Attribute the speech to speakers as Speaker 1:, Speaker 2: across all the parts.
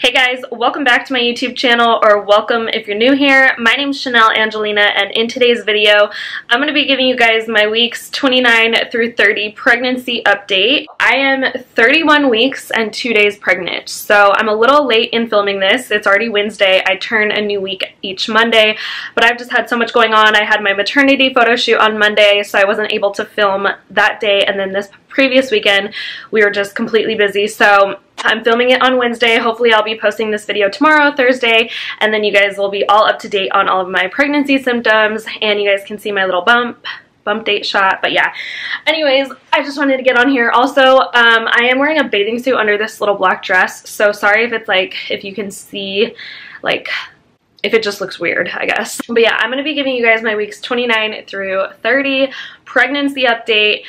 Speaker 1: Hey guys, welcome back to my YouTube channel, or welcome if you're new here. My name is Chanelle Angelina, and in today's video, I'm going to be giving you guys my weeks 29 through 30 pregnancy update. I am 31 weeks and 2 days pregnant, so I'm a little late in filming this. It's already Wednesday. I turn a new week each Monday, but I've just had so much going on. I had my maternity photo shoot on Monday, so I wasn't able to film that day, and then this previous weekend, we were just completely busy, so I'm filming it on Wednesday. Hopefully I'll be posting this video tomorrow, Thursday, and then you guys will be all up to date on all of my pregnancy symptoms, and you guys can see my little bump date shot. But yeah, anyways, I just wanted to get on here. Also, I am wearing a bathing suit under this little black dress, so sorry if it's like, if you can see, like, if it just looks weird, I guess. But yeah, I'm going to be giving you guys my weeks 29 through 30 pregnancy update.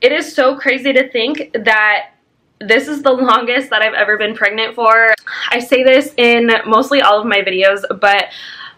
Speaker 1: It is so crazy to think that this is the longest that I've ever been pregnant for. I say this in mostly all of my videos, but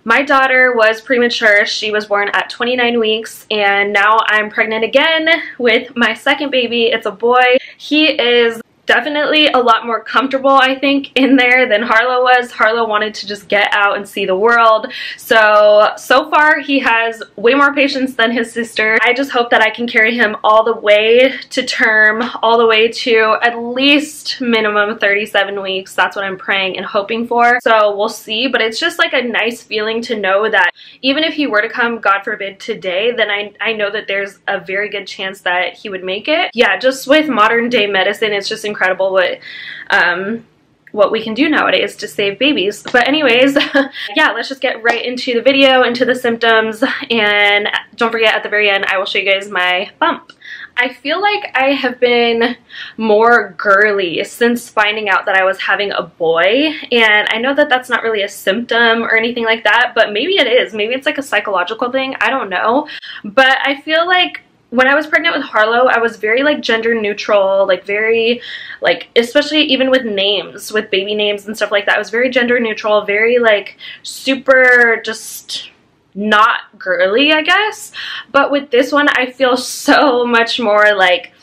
Speaker 1: my daughter was premature. She was born at 29 weeks, and now I'm pregnant again with my second baby. It's a boy. He is definitely a lot more comfortable, I think, in there than Harlow was. Harlow wanted to just get out and see the world. So far he has way more patience than his sister. I just hope that I can carry him all the way to term, all the way to at least minimum 37 weeks. That's what I'm praying and hoping for. So we'll see, but it's just like a nice feeling to know that even if he were to come, God forbid, today, then I know that there's a very good chance that he would make it. Yeah, just with modern day medicine, it's just incredible what we can do nowadays to save babies. But anyways, yeah, let's just get right into the video, into the symptoms, and don't forget, at the very end I will show you guys my bump. I feel like I have been more girly since finding out that I was having a boy, and I know that that's not really a symptom or anything like that, but maybe it is. Maybe it's like a psychological thing, I don't know. But I feel like when I was pregnant with Harlow, I was very like gender neutral, like very like, especially even with names, with baby names and stuff like that, I was very gender neutral, very like super just not girly, I guess. But with this one, I feel so much more like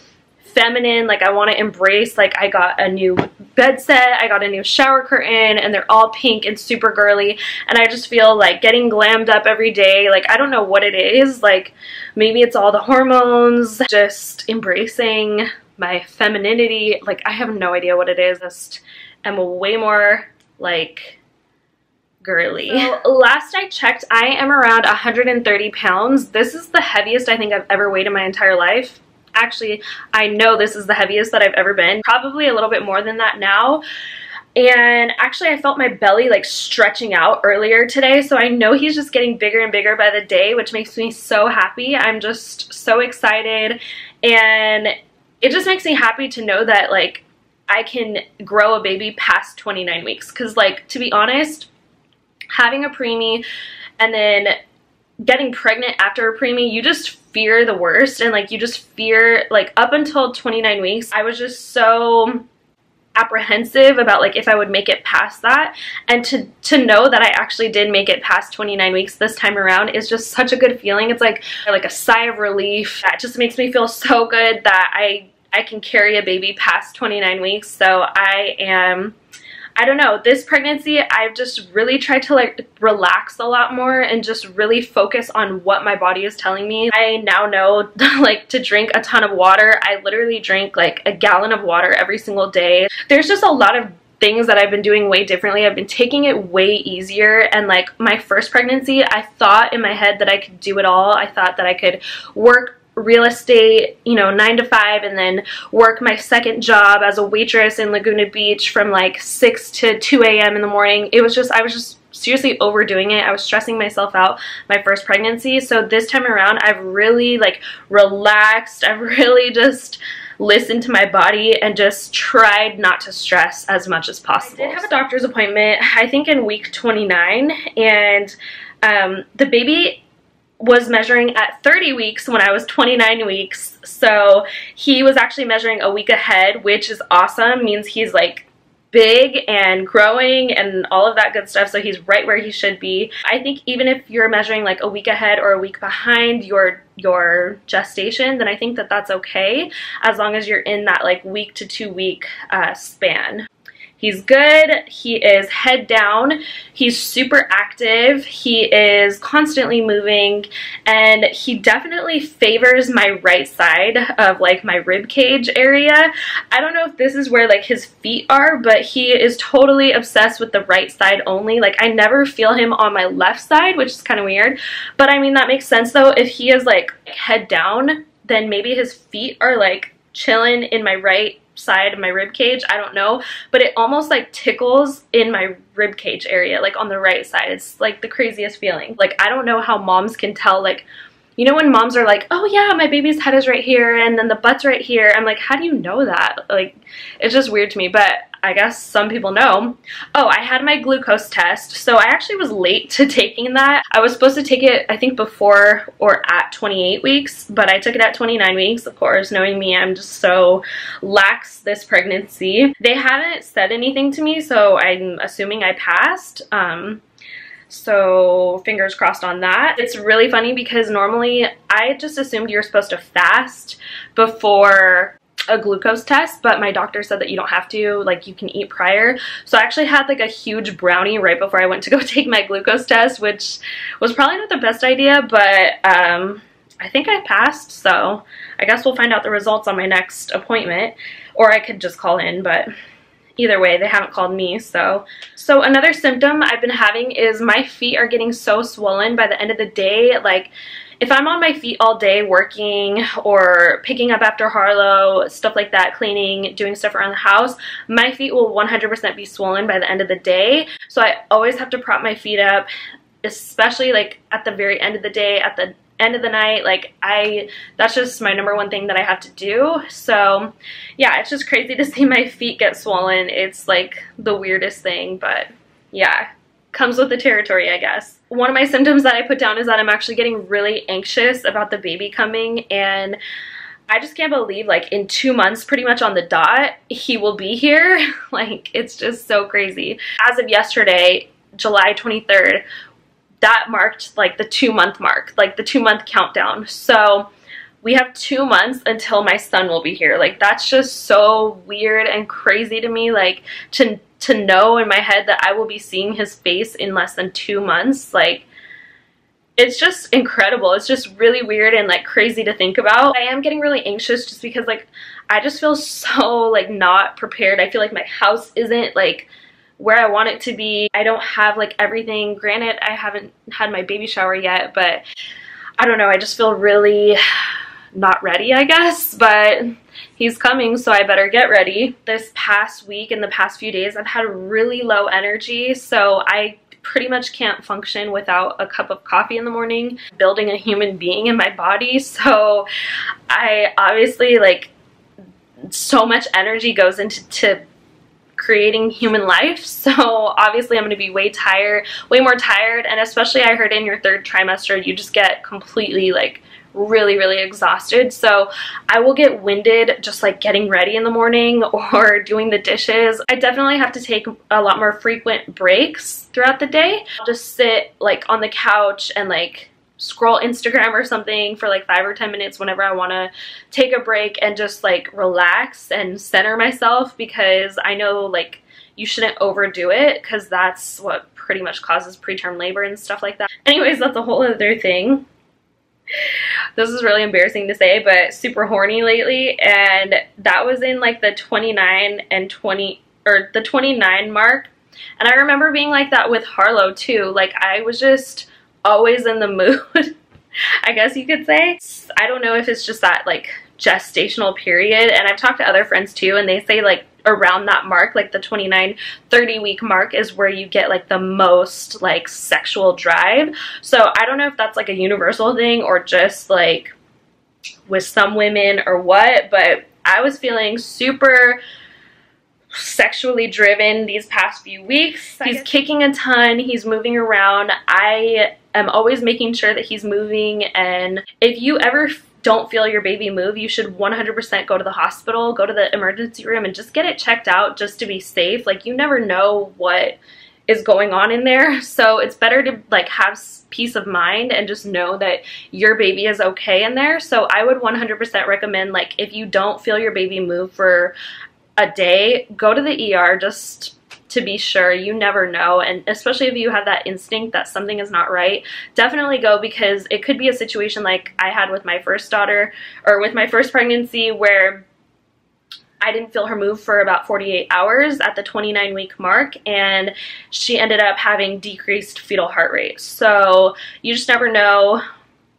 Speaker 1: feminine. Like, I want to embrace, like, I got a new bed set, I got a new shower curtain, and they're all pink and super girly, and I just feel like getting glammed up every day. Like, I don't know what it is, like maybe it's all the hormones, just embracing my femininity. Like, I have no idea what it is. Just am way more like girly. So last I checked, I am around 130 pounds. This is the heaviest I think I've ever weighed in my entire life. Actually, I know this is the heaviest that I've ever been. Probably a little bit more than that now. And actually, I felt my belly like stretching out earlier today, so I know he's just getting bigger and bigger by the day, which makes me so happy. I'm just so excited, and it just makes me happy to know that like I can grow a baby past 29 weeks. Because like, to be honest, having a preemie and then getting pregnant after a preemie, you just fear the worst, and like you just fear, like, up until 29 weeks I was just so apprehensive about like if I would make it past that, and to know that I actually did make it past 29 weeks this time around is just such a good feeling. It's like a sigh of relief. That just makes me feel so good that I can carry a baby past 29 weeks. So I don't know, this pregnancy, I've just really tried to like relax a lot more and just really focus on what my body is telling me. I now know like to drink a ton of water. I literally drink like a gallon of water every single day. There's just a lot of things that I've been doing way differently. I've been taking it way easier, and like my first pregnancy, I thought in my head that I could do it all. I thought that I could work real estate, you know, 9 to 5, and then work my second job as a waitress in Laguna Beach from like 6 to 2 a.m. in the morning. I was just seriously overdoing it. I was stressing myself out my first pregnancy. So this time around, I've really like relaxed. I've really just listened to my body and just tried not to stress as much as possible. I did have a doctor's appointment, I think in week 29, and the baby was measuring at 30 weeks when I was 29 weeks. So he was actually measuring a week ahead, which is awesome. Means he's like big and growing and all of that good stuff. So he's right where he should be. I think even if you're measuring like a week ahead or a week behind your gestation, then I think that that's okay, as long as you're in that like week to 2 week span. He's good. He is head down. He's super active. He is constantly moving, and he definitely favors my right side of like my rib cage area. I don't know if this is where like his feet are, but he is totally obsessed with the right side only. Like I never feel him on my left side, which is kind of weird. But I mean, that makes sense though. If he is like head down, then maybe his feet are like chilling in my right side of my rib cage. I don't know, but it almost like tickles in my rib cage area, like on the right side. It's like the craziest feeling. Like I don't know how moms can tell, like, you know when moms are like, oh yeah, my baby's head is right here and then the butt's right here. I'm like, how do you know that? Like, it's just weird to me, but I guess some people know. Oh, I had my glucose test. So I actually was late to taking that. I was supposed to take it, I think, before or at 28 weeks, but I took it at 29 weeks. Of course, knowing me, I'm just so lax this pregnancy. They haven't said anything to me, so I'm assuming I passed. So fingers crossed on that. It's really funny because normally I just assumed you're supposed to fast before a glucose test, but my doctor said that you don't have to, like you can eat prior. So I actually had like a huge brownie right before I went to go take my glucose test, which was probably not the best idea, but I think I passed, so I guess we'll find out the results on my next appointment, or I could just call in, but either way, they haven't called me. So another symptom I've been having is my feet are getting so swollen by the end of the day. Like if I'm on my feet all day working or picking up after Harlow, stuff like that, cleaning, doing stuff around the house, my feet will 100% be swollen by the end of the day. So I always have to prop my feet up, especially like at the very end of the day, at the end of the night. Like that's just my number one thing that I have to do. So yeah, it's just crazy to see my feet get swollen. It's like the weirdest thing, but yeah, comes with the territory, I guess. One of my symptoms that I put down is that I'm actually getting really anxious about the baby coming, and I just can't believe like in 2 months, pretty much on the dot, he will be here. Like it's just so crazy. As of yesterday, July 23rd, that marked like the 2-month mark, like the 2-month countdown. So we have 2 months until my son will be here. Like that's just so weird and crazy to me, like to know in my head that I will be seeing his face in less than 2 months. Like it's just incredible. It's just really weird and like crazy to think about. I am getting really anxious just because like I just feel so like not prepared. I feel like my house isn't like where I want it to be. I don't have like everything. Granted, I haven't had my baby shower yet, but I don't know, I just feel really not ready, I guess, but he's coming, so I better get ready. This past week and the past few days, I've had really low energy, so I pretty much can't function without a cup of coffee in the morning, building a human being in my body. So I obviously like so much energy goes into creating human life, so obviously I'm going to be way more tired, and especially I heard in your 3rd trimester you just get completely like really exhausted. So I will get winded just like getting ready in the morning or doing the dishes. I definitely have to take a lot more frequent breaks throughout the day. I'll just sit like on the couch and like scroll Instagram or something for like 5 or 10 minutes whenever I want to take a break and just like relax and center myself, because I know like you shouldn't overdo it because that's what pretty much causes preterm labor and stuff like that. Anyways, that's a whole other thing. This is really embarrassing to say, but super horny lately, and that was in like the 29 and 20 or the 29 mark, and I remember being like that with Harlow too. Like I was just always in the mood, I guess you could say. I don't know if it's just that like gestational period, and I've talked to other friends too, and they say like around that mark, like the 29-30 week mark, is where you get like the most like sexual drive. So I don't know if that's like a universal thing or just like with some women or what, but I was feeling super sexually driven these past few weeks. He's kicking a ton, he's moving around. I am always making sure that he's moving, and if you ever don't feel your baby move, you should 100% go to the hospital, go to the emergency room, and just get it checked out just to be safe. Like you never know what is going on in there, so it's better to like have peace of mind and just know that your baby is okay in there. So I would 100% recommend, like if you don't feel your baby move for a day, go to the ER just to be sure. You never know, and especially if you have that instinct that something is not right, definitely go, because it could be a situation like I had with my first daughter, or with my first pregnancy, where I didn't feel her move for about 48 hours at the 29-week mark, and she ended up having decreased fetal heart rate. So you just never know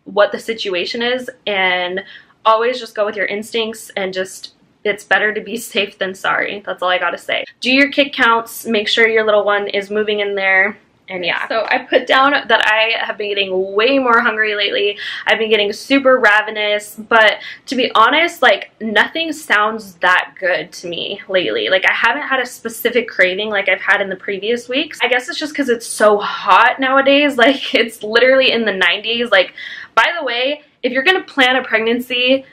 Speaker 1: what the situation is, and always just go with your instincts, and just, it's better to be safe than sorry. That's all I gotta say. Do your kick counts, make sure your little one is moving in there. And yeah, so I put down that I have been getting way more hungry lately. I've been getting super ravenous, but to be honest, like, nothing sounds that good to me lately. Like, I haven't had a specific craving like I've had in the previous weeks. I guess it's just because it's so hot nowadays. Like, it's literally in the 90s. Like, by the way, if you're gonna plan a pregnancy,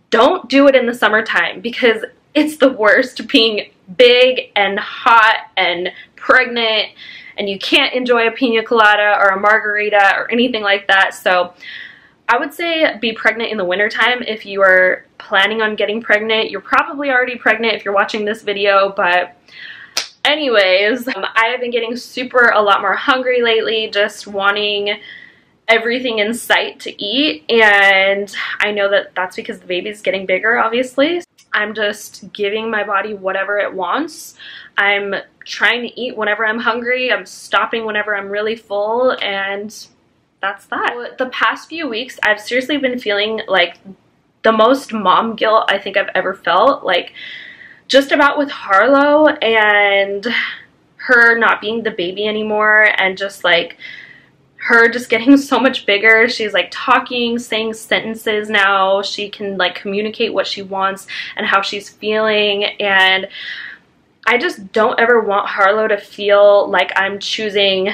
Speaker 1: don't do it in the summertime, because it's the worst, being big and hot and pregnant, and you can't enjoy a pina colada or a margarita or anything like that. So I would say be pregnant in the wintertime if you are planning on getting pregnant. You're probably already pregnant if you're watching this video, but anyways, I have been getting a lot more hungry lately, just wanting everything in sight to eat, and I know that that's because the baby's getting bigger, obviously. I'm just giving my body whatever it wants. I'm trying to eat whenever I'm hungry. I'm stopping whenever I'm really full, and that's that. The past few weeks, I've seriously been feeling like the most mom guilt I think I've ever felt, like just about with Harlow and her not being the baby anymore, and just like her just getting so much bigger. She's like talking, saying sentences now. She can like communicate what she wants and how she's feeling, and I just don't ever want Harlow to feel like I'm choosing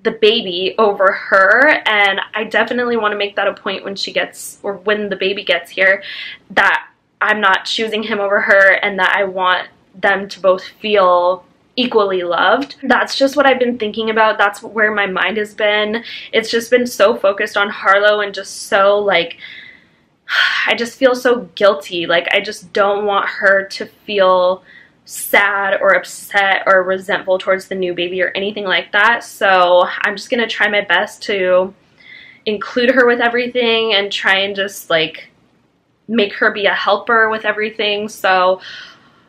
Speaker 1: the baby over her, and I definitely want to make that a point when she gets, or when the baby gets here, that I'm not choosing him over her, and that I want them to both feel equally loved. That's just what I've been thinking about. That's where my mind has been. It's just been so focused on Harlow, and just so like, I just feel so guilty. Like, I just don't want her to feel sad or upset or resentful towards the new baby or anything like that. So I'm just gonna try my best to include her with everything, and try and just like make her be a helper with everything. So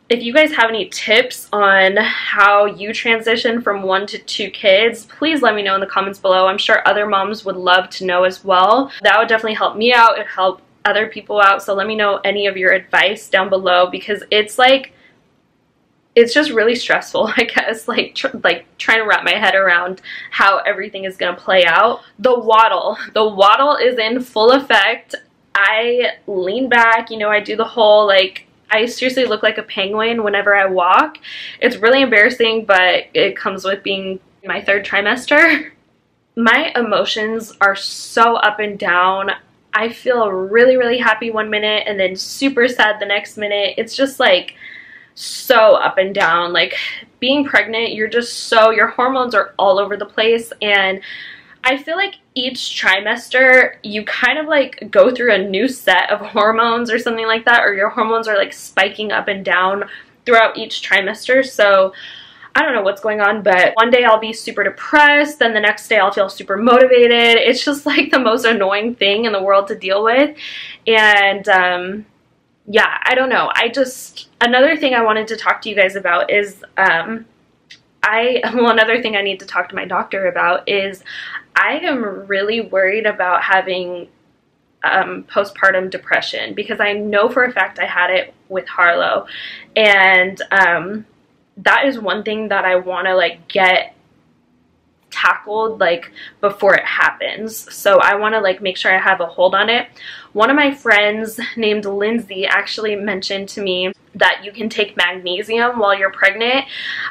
Speaker 1: if you guys have any tips on how you transition from 1 to 2 kids, please let me know in the comments below. I'm sure other moms would love to know as well. That would definitely help me out. It'd help other people out. So let me know any of your advice down below, because it's like, it's just really stressful, I guess, like trying to wrap my head around how everything is gonna play out. The waddle is in full effect. I lean back, you know, I do the whole like, I seriously look like a penguin whenever I walk. It's really embarrassing, but it comes with being my 3rd trimester. My emotions are so up and down. I feel really, really happy one minute and then super sad the next minute. It's just like so up and down. Like, being pregnant, you're just so, your hormones are all over the place, and I feel like each trimester you kind of like go through a new set of hormones or something like that, or your hormones are like spiking up and down throughout each trimester. So I don't know what's going on, but one day I'll be super depressed, then the next day I'll feel super motivated. It's just like the most annoying thing in the world to deal with. And yeah, I don't know. Another thing I wanted to talk to you guys about is another thing I need to talk to my doctor about is I am really worried about having postpartum depression, because I know for a fact I had it with Harlow, and that is one thing that I want to like get tackled like before it happens. So I want to like make sure I have a hold on it. One of my friends named Lindsay actually mentioned to me that you can take magnesium while you're pregnant.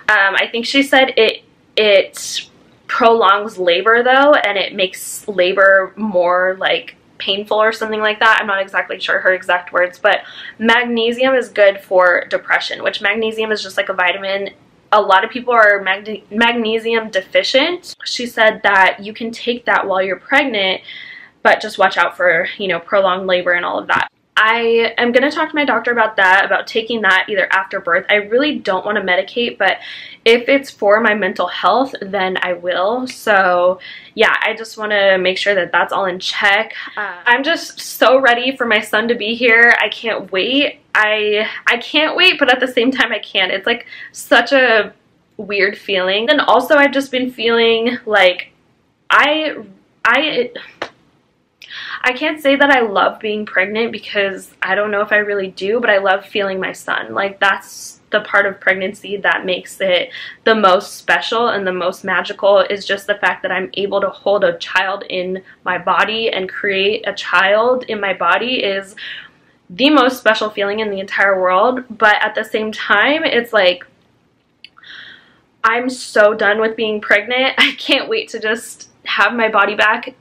Speaker 1: I think she said it prolongs labor though, and it makes labor more like painful or something like that. I'm not exactly sure her exact words, but magnesium is good for depression, which magnesium is just like a vitamin. A lot of people are magnesium deficient. She said that you can take that while you're pregnant, but just watch out for, you know, prolonged labor and all of that. I am going to talk to my doctor about that, about taking that either after birth. I really don't want to medicate, but if it's for my mental health, then I will. So yeah, I just want to make sure that that's all in check. I'm just so ready for my son to be here. I can't wait. I can't wait, but at the same time I can't. It's like such a weird feeling. And also I've just been feeling like I can't say that I love being pregnant because I don't know if I really do, but I love feeling my son. Like, that's the part of pregnancy that makes it the most special and the most magical, is just the fact that I'm able to hold a child in my body and create a child in my body is the most special feeling in the entire world. But at the same time, it's like, I'm so done with being pregnant. I can't wait to just have my body back.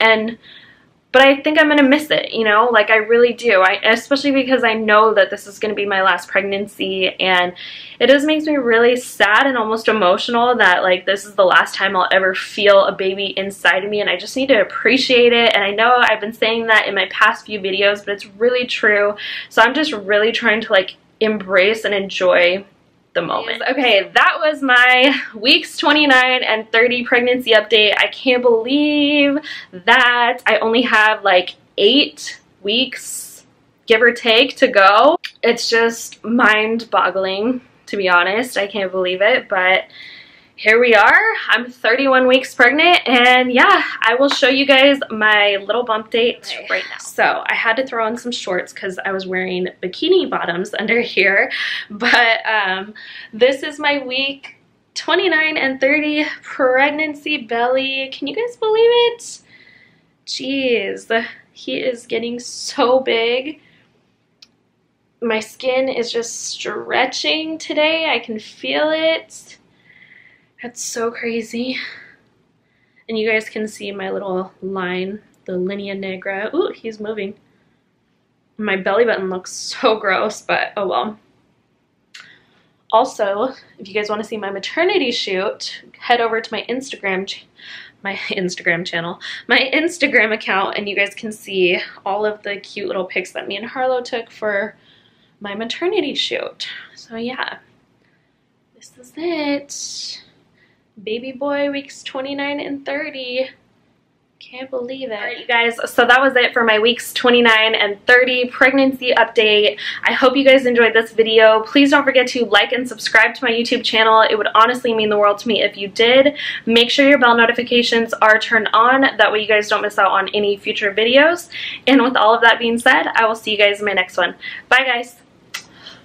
Speaker 1: But I think I'm going to miss it, you know, like I really do. Especially because I know that this is going to be my last pregnancy, and it just makes me really sad and almost emotional that like this is the last time I'll ever feel a baby inside of me, and I just need to appreciate it. And I know I've been saying that in my past few videos, but it's really true. So I'm just really trying to like embrace and enjoy the moment. Okay, that was my weeks 29 and 30 pregnancy update. I can't believe that I only have like 8 weeks, give or take, to go. It's just mind-boggling, to be honest. I can't believe it, but here we are. I'm 31 weeks pregnant, and yeah, I will show you guys my little bump date right now. So I had to throw on some shorts because I was wearing bikini bottoms under here, but this is my week 29 and 30 pregnancy belly. Can you guys believe it? Jeez, he is getting so big. My skin is just stretching today. I can feel it. That's so crazy. And you guys can see my little line, the linea negra. Ooh, he's moving. My belly button looks so gross, but oh well. Also, if you guys want to see my maternity shoot, head over to my Instagram account, and you guys can see all of the cute little pics that me and Harlow took for my maternity shoot. So yeah, this is it. Baby boy, weeks 29 and 30. Can't believe it. Alright, you guys, so that was it for my weeks 29 and 30 pregnancy update. I hope you guys enjoyed this video. Please don't forget to like and subscribe to my YouTube channel. It would honestly mean the world to me if you did. Make sure your bell notifications are turned on. That way you guys don't miss out on any future videos. And with all of that being said, I will see you guys in my next one. Bye, guys.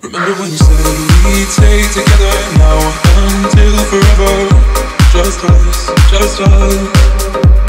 Speaker 2: Remember when you said we'd stay together now until forever? Just us, just us.